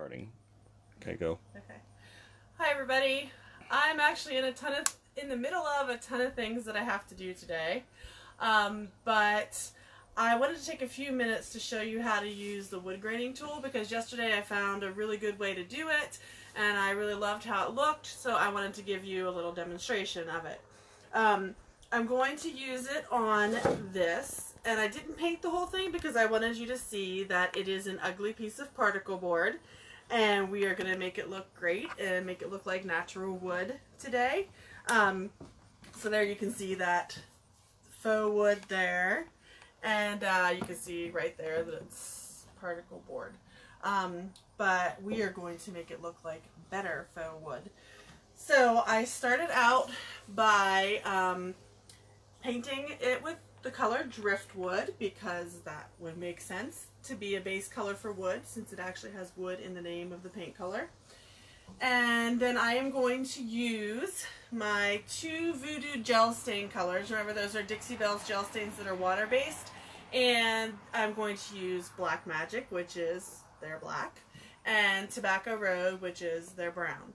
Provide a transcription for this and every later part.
starting. Okay, go. Okay. Hi everybody. I'm actually in the middle of a ton of things that I have to do today. But I wanted to take a few minutes to show you how to use the wood graining tool, because yesterday I found a really good way to do it and I really loved how it looked, so I wanted to give you a little demonstration of it. I'm going to use it on this, and I didn't paint the whole thing because I wanted you to see that it is an ugly piece of particle board, and we are going to make it look great and make it look like natural wood today. So there you can see that faux wood there, and you can see right there that it's particle board. But we are going to make it look like better faux wood. So I started out by painting it with the color driftwood, because that would make sense to be a base color for wood, since it actually has wood in the name of the paint color. And then I am going to use my two Voodoo gel stain colors. Remember, those are Dixie Belle's gel stains that are water based. And I'm going to use Black Magic, which is their black, and Tobacco Road, which is their brown.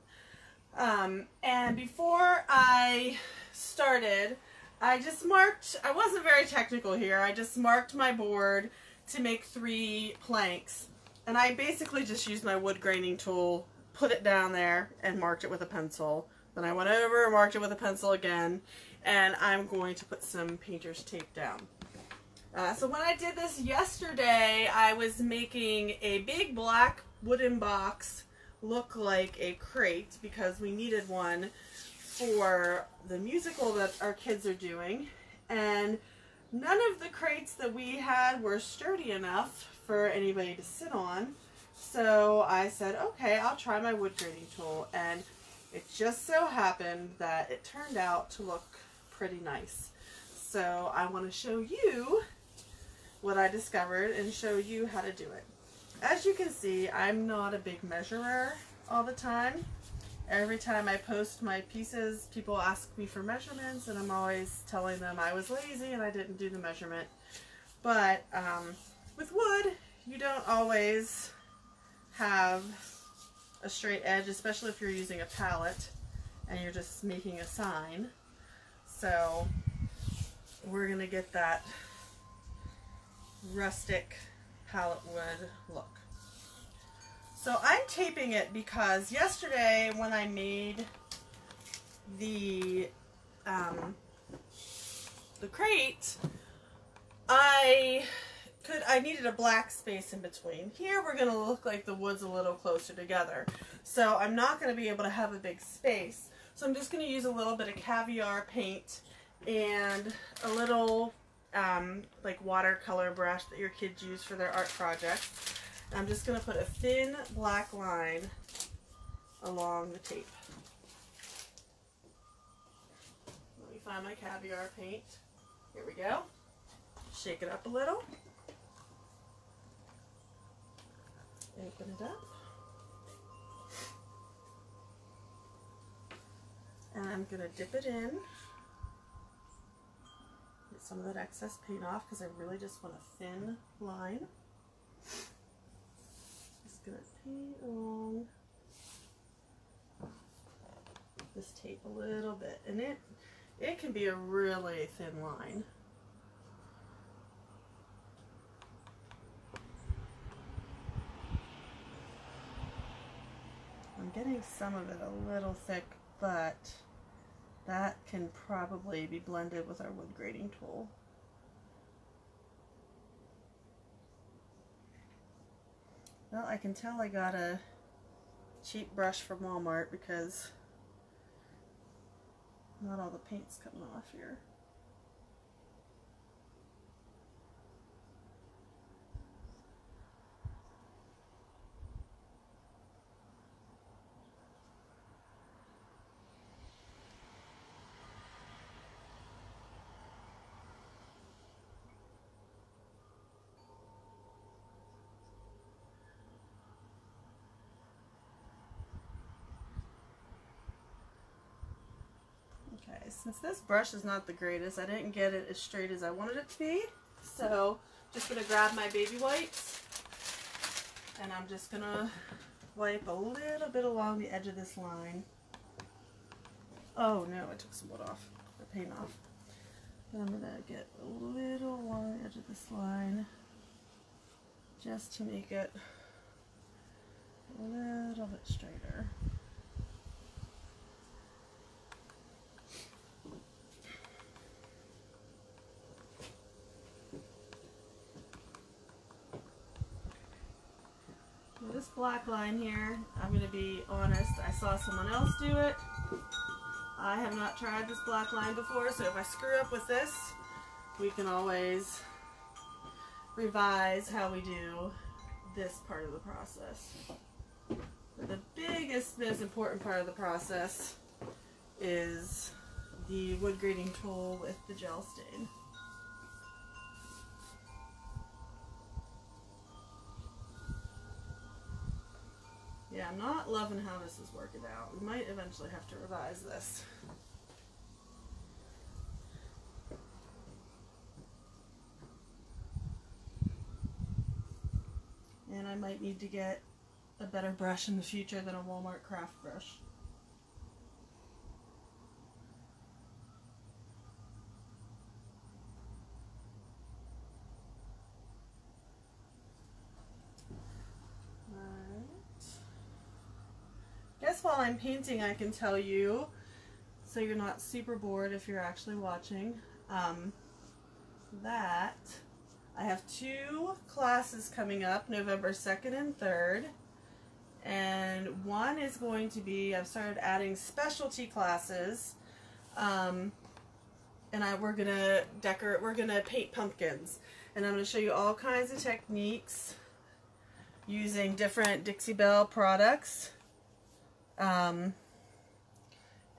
And before I started, I just marked, I wasn't very technical here, I just marked my board to make 3 planks. And I basically just used my wood graining tool, put it down there, and marked it with a pencil. Then I went over and marked it with a pencil again, and I'm going to put some painter's tape down. So when I did this yesterday, I was making a big black wooden box look like a crate, because we needed one for the musical that our kids are doing, and none of the crates that we had were sturdy enough for anybody to sit on. So I said, okay, I'll try my wood graining tool, and it just so happened that it turned out to look pretty nice. So I want to show you what I discovered and show you how to do it. As you can see, I'm not a big measurer all the time. Every time I post my pieces, people ask me for measurements, and I'm always telling them I was lazy and I didn't do the measurement. But with wood, you don't always have a straight edge, especially if you're using a palette and you're just making a sign. So we're going to get that rustic palette wood look. So I'm taping it because yesterday when I made the crate, I needed a black space in between. Here we're going to look like the wood's a little closer together. So I'm not going to be able to have a big space. So I'm just going to use a little bit of caviar paint and a little like watercolor brush that your kids use for their art projects. I'm just going to put a thin black line along the tape. Let me find my caviar paint. Here we go. Shake it up a little. Open it up. And I'm going to dip it in. Get some of that excess paint off, because I really just want a thin line. Just going to paint along this tape a little bit. And it can be a really thin line. I'm getting some of it a little thick, but that can probably be blended with our wood graining tool. Well, I can tell I got a cheap brush from Walmart, because not all the paint's coming off here. Okay, since this brush is not the greatest, I didn't get it as straight as I wanted it to be. So just going to grab my baby wipes, and I'm just going to wipe a little bit along the edge of this line. Oh no, I took some wood off, the paint off. But I'm going to get a little along the edge of this line just to make it a little bit straighter. This black line here, I'm going to be honest, I saw someone else do it. I have not tried this black line before, so if I screw up with this, we can always revise how we do this part of the process. But the biggest, most important part of the process is the wood grading tool with the gel stain. Yeah, I'm not loving how this is working out. We might eventually have to revise this. And I might need to get a better brush in the future than a Walmart craft brush. Guess while I'm painting, I can tell you, so you're not super bored if you're actually watching, that I have 2 classes coming up, November 2nd and 3rd, and one is going to be, I've started adding specialty classes, and we're gonna paint pumpkins, and I'm gonna show you all kinds of techniques using different Dixie Belle products.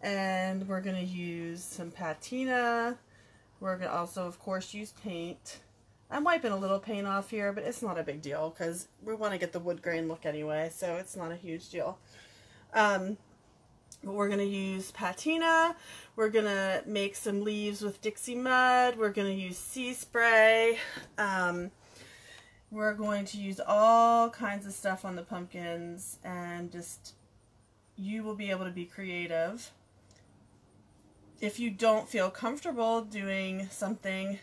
And we're going to use some patina. We're going to also, of course, use paint. I'm wiping a little paint off here, but it's not a big deal because we want to get the wood grain look anyway, so it's not a huge deal. But we're going to use patina. We're going to make some leaves with Dixie mud. We're going to use sea spray. We're going to use all kinds of stuff on the pumpkins, and just you will be able to be creative. If you don't feel comfortable doing something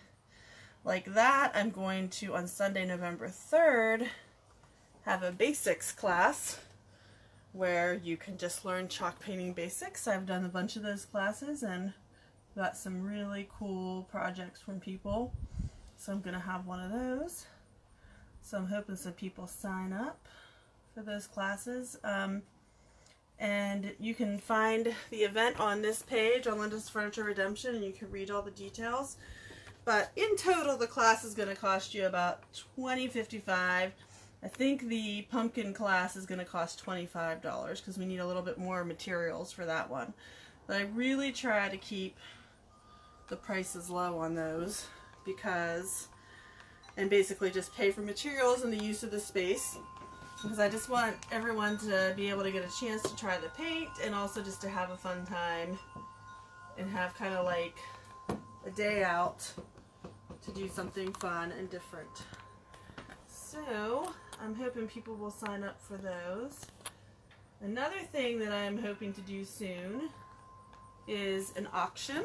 like that, I'm going to, on Sunday, November 3rd, have a basics class where you can just learn chalk painting basics. I've done a bunch of those classes and got some really cool projects from people. So I'm going to have one of those. So I'm hoping some people sign up for those classes. And you can find the event on this page on Linda's Furniture Redemption, and you can read all the details. But in total, the class is going to cost you about $20.55. I think the pumpkin class is going to cost $25 because we need a little bit more materials for that one. But I really try to keep the prices low on those and basically just pay for materials and the use of the space. Because I just want everyone to be able to get a chance to try the paint and also just to have a fun time and have kind of like a day out to do something fun and different. So I'm hoping people will sign up for those. Another thing that I'm hoping to do soon is an auction,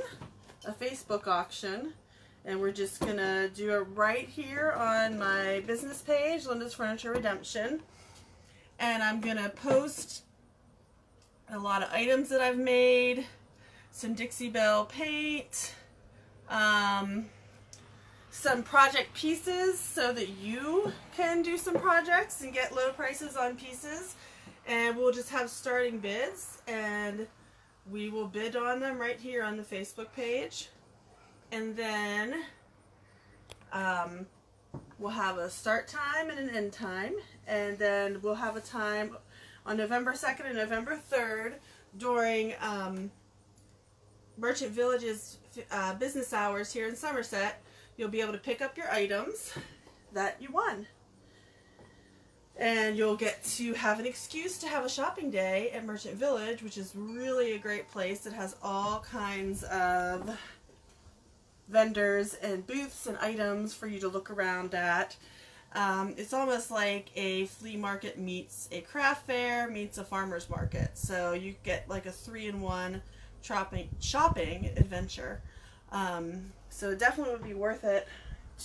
a Facebook auction. And we're just going to do it right here on my business page, Linda's Furniture Redemption. And I'm going to post a lot of items that I've made, some Dixie Belle paint, some project pieces so that you can do some projects and get low prices on pieces. And we'll just have starting bids, and we will bid on them right here on the Facebook page. And then we'll have a start time and an end time, and then we'll have a time on November 2nd and November 3rd during Merchant Village's business hours here in Somerset. You'll be able to pick up your items that you won. And you'll get to have an excuse to have a shopping day at Merchant Village, which is really a great place. It has all kinds of vendors and booths and items for you to look around at. It's almost like a flea market meets a craft fair meets a farmer's market. So you get like a 3-in-1 shopping adventure. So it definitely would be worth it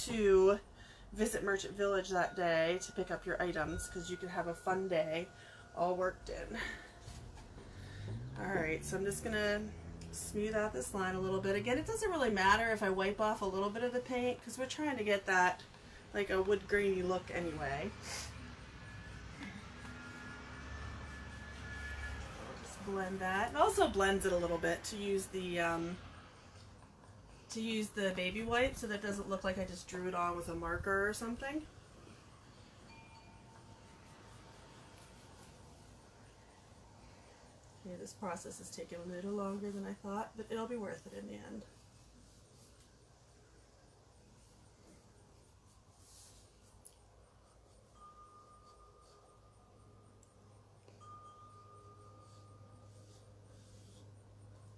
to visit Merchant Village that day to pick up your items, because you could have a fun day all worked in. Alright, so I'm just going to smooth out this line a little bit. Again, it doesn't really matter if I wipe off a little bit of the paint, because we're trying to get that like a wood grainy look anyway. Just blend that. It also blends it a little bit to use the baby white, so that it doesn't look like I just drew it on with a marker or something. Okay, this process is taking a little longer than I thought, but it'll be worth it in the end.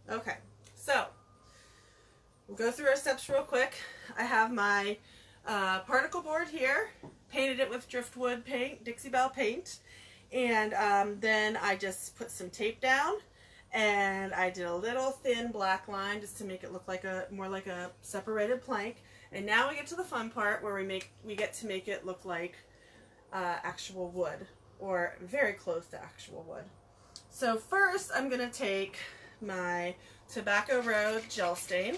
Okay, so we'll go through our steps real quick. I have my particle board here, painted it with driftwood paint, Dixie Belle paint, and then I just put some tape down, and I did a little thin black line just to make it look like more like a separated plank. And now we get to the fun part where we get to make it look like actual wood, or very close to actual wood. So first I'm going to take my Tobacco Road gel stain.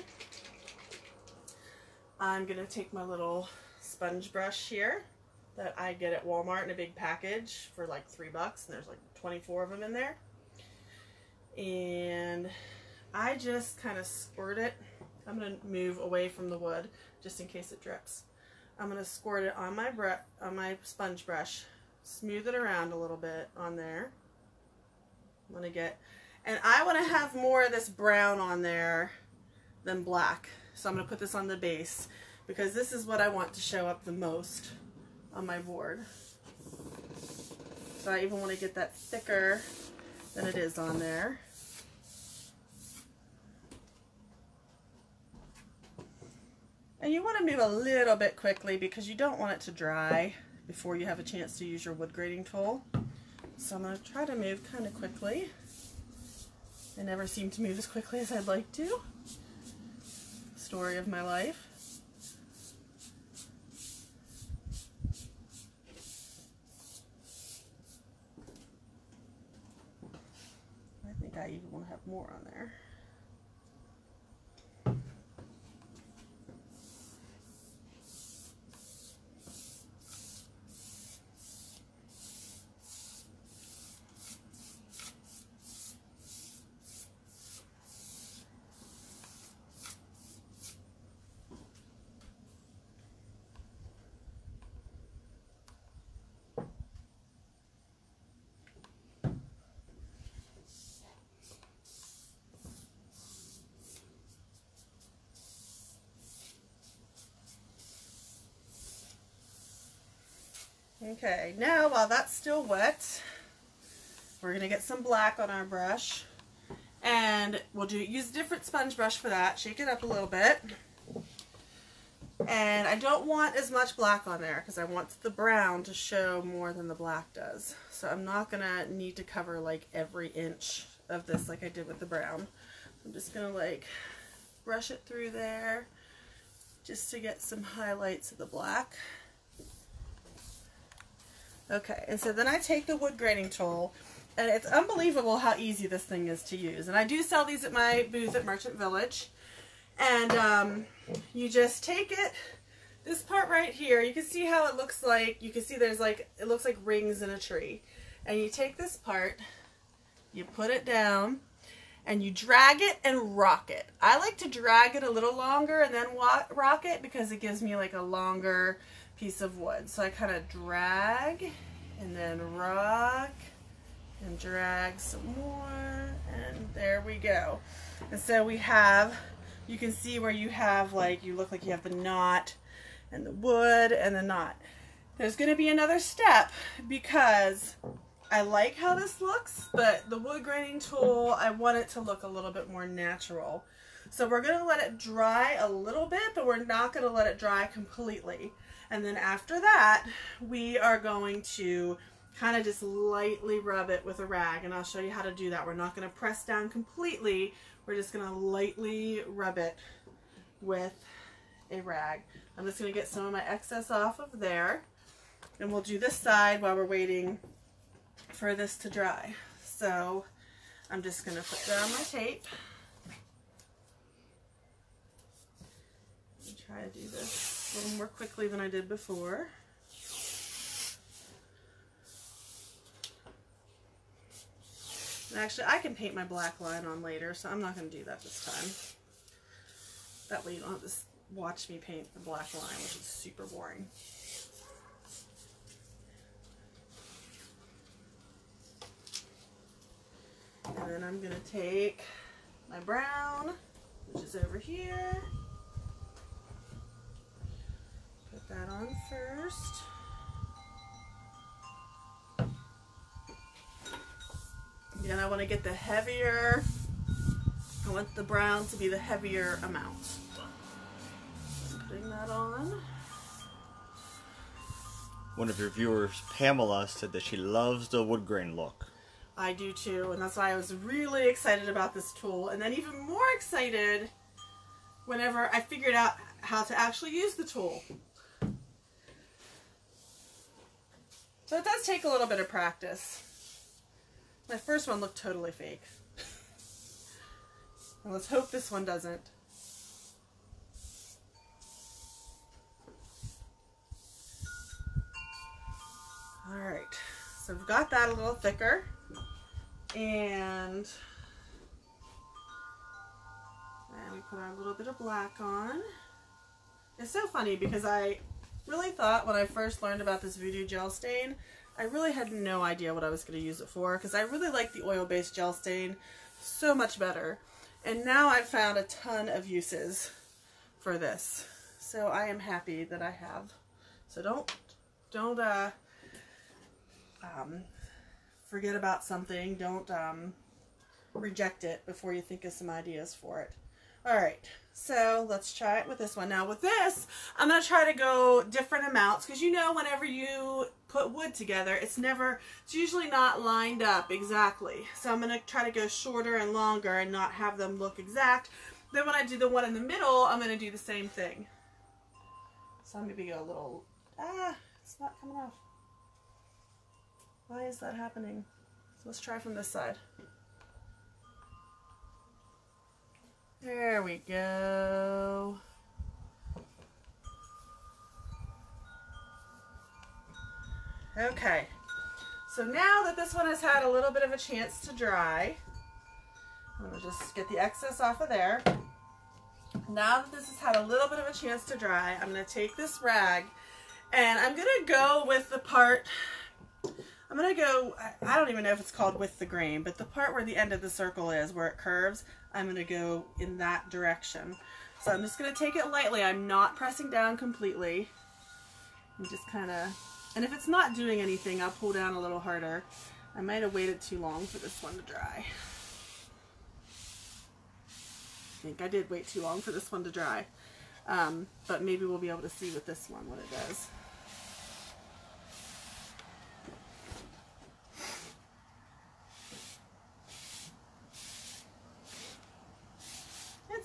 I'm going to take my little sponge brush here that I get at Walmart in a big package for like $3, and there's like 24 of them in there. And I just kind of squirt it. I'm going to move away from the wood just in case it drips. I'm going to squirt it on my sponge brush, smooth it around a little bit on there. I'm going to get, and I want to have more of this brown on there than black. So I'm going to put this on the base, because this is what I want to show up the most on my board. So I even want to get that thicker than it is on there. And you want to move a little bit quickly, because you don't want it to dry before you have a chance to use your wood grating tool. So I'm going to try to move kind of quickly. I never seem to move as quickly as I'd like to. Story of my life. I think I even want to have more on there. Okay, now while that's still wet, we're going to get some black on our brush, and we'll use a different sponge brush for that. Shake it up a little bit. And I don't want as much black on there, because I want the brown to show more than the black does. So I'm not going to need to cover like every inch of this like I did with the brown. I'm just going to like brush it through there just to get some highlights of the black. Okay, and so then I take the wood grating tool, and it's unbelievable how easy this thing is to use. And I do sell these at my booth at Merchant Village. And you just take it, this part right here, you can see how it looks like, you can see there's like, it looks like rings in a tree. And you take this part, you put it down, and you drag it and rock it. I like to drag it a little longer and then rock it, because it gives me like a longer piece of wood. So I kind of drag and then rock and drag some more, and there we go. And so we have, you can see where you have like, you look like you have the knot and the wood and the knot. There's going to be another step, because I like how this looks, but the wood graining tool, I want it to look a little bit more natural. So we're going to let it dry a little bit, but we're not going to let it dry completely. And then after that, we are going to kind of just lightly rub it with a rag, and I'll show you how to do that. We're not going to press down completely. We're just going to lightly rub it with a rag. I'm just going to get some of my excess off of there, and we'll do this side while we're waiting for this to dry. So I'm just going to put down my tape. And try to do this a little more quickly than I did before. And actually, I can paint my black line on later, so I'm not going to do that this time. That way you don't have to watch me paint the black line, which is super boring. And then I'm going to take my brown, which is over here. Put that on first. Again, I want to get the heavier, I want the brown to be the heavier amount. So I'm putting that on. One of your viewers, Pamela, said that she loves the wood grain look. I do too, and that's why I was really excited about this tool, and then even more excited whenever I figured out how to actually use the tool. So it does take a little bit of practice. My first one looked totally fake. And let's hope this one doesn't. Alright, so we've got that a little thicker. And we put our little bit of black on. It's so funny because I really thought when I first learned about this Voodoo gel stain, I really had no idea what I was going to use it for, because I really like the oil-based gel stain so much better. And now I've found a ton of uses for this. So I am happy that I have. So don't forget about something. Don't reject it before you think of some ideas for it. Alright, so let's try it with this one. Now with this, I'm going to try to go different amounts, because you know whenever you put wood together, it's usually not lined up exactly. So I'm going to try to go shorter and longer and not have them look exact. Then when I do the one in the middle, I'm going to do the same thing. So I'm maybe go a little, it's not coming off. Why is that happening? So let's try from this side. There we go. Okay, so now that this one has had a little bit of a chance to dry, I'm going to just get the excess off of there. Now that this has had a little bit of a chance to dry, I'm going to take this rag and I'm going to go with the part, I'm going to go, I don't even know if it's called with the grain, but the part where the end of the circle is, where it curves, I'm going to go in that direction. So I'm just going to take it lightly. I'm not pressing down completely. I'm just kind of, and if it's not doing anything, I'll pull down a little harder. I might have waited too long for this one to dry. I think I did wait too long for this one to dry. But maybe we'll be able to see with this one what it does.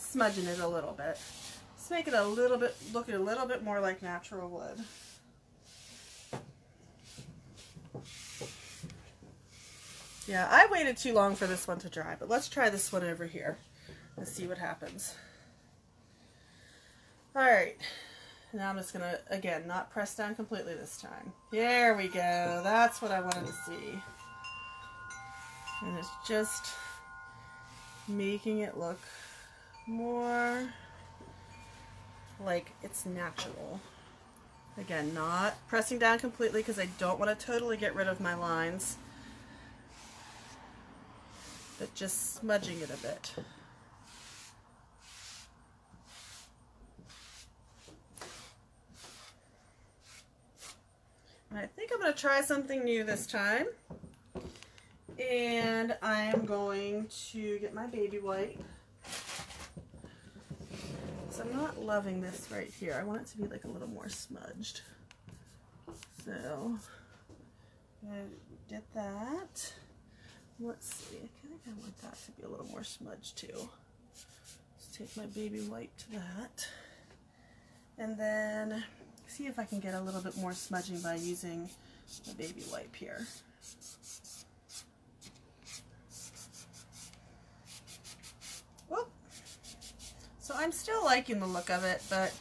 Smudging it a little bit. Let's make it a little bit, look a little bit more like natural wood. Yeah, I waited too long for this one to dry, but let's try this one over here and see what happens. Alright, now I'm just going to, again, not press down completely this time. There we go. That's what I wanted to see. And it's just making it look more like it's natural. Again, not pressing down completely because I don't want to totally get rid of my lines, but just smudging it a bit. I think I'm going to try something new this time, and I'm going to get my baby wipe. So I'm not loving this right here. I want it to be like a little more smudged. So I did that. Let's see, I think I want that to be a little more smudged too. Let's take my baby white to that. And then see if I can get a little bit more smudging by using the baby wipe here. Whoop. So I'm still liking the look of it, but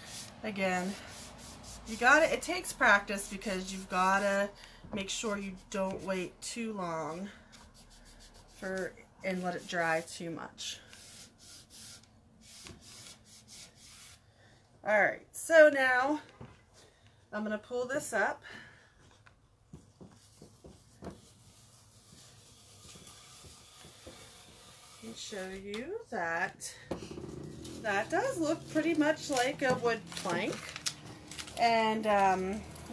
again, it takes practice because you've gotta make sure you don't wait too long and let it dry too much. Alright, so now I'm going to pull this up. And show you that that does look pretty much like a wood plank. And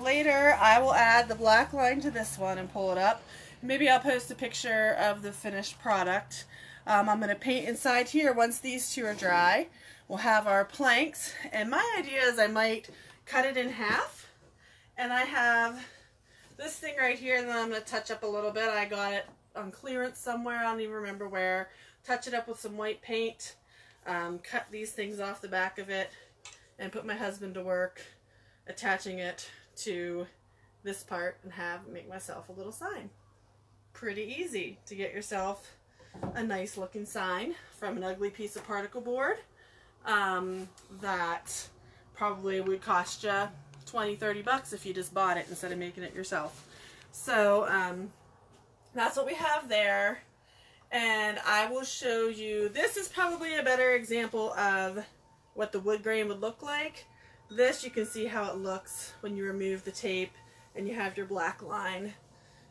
later I will add the black line to this one and pull it up. Maybe I'll post a picture of the finished product. I'm going to paint inside here once these two are dry. We'll have our planks, and my idea is I might cut it in half, and I have this thing right here, and then I'm going to touch up a little bit. I got it on clearance somewhere, I don't even remember where. Touch it up with some white paint, cut these things off the back of it, and put my husband to work attaching it to this part and make myself a little sign. Pretty easy to get yourself a nice looking sign from an ugly piece of particle board that probably would cost you $20–30 bucks if you just bought it instead of making it yourself. So that's what we have there, and I will show you, this is probably a better example of what the wood grain would look like. This, you can see how it looks when you remove the tape and you have your black line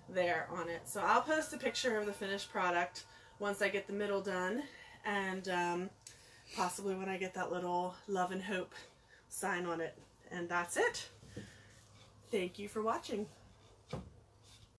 there on it. So I'll post a picture of the finished product once I get the middle done, and possibly when I get that little love and hope sign on it. And that's it. Thank you for watching.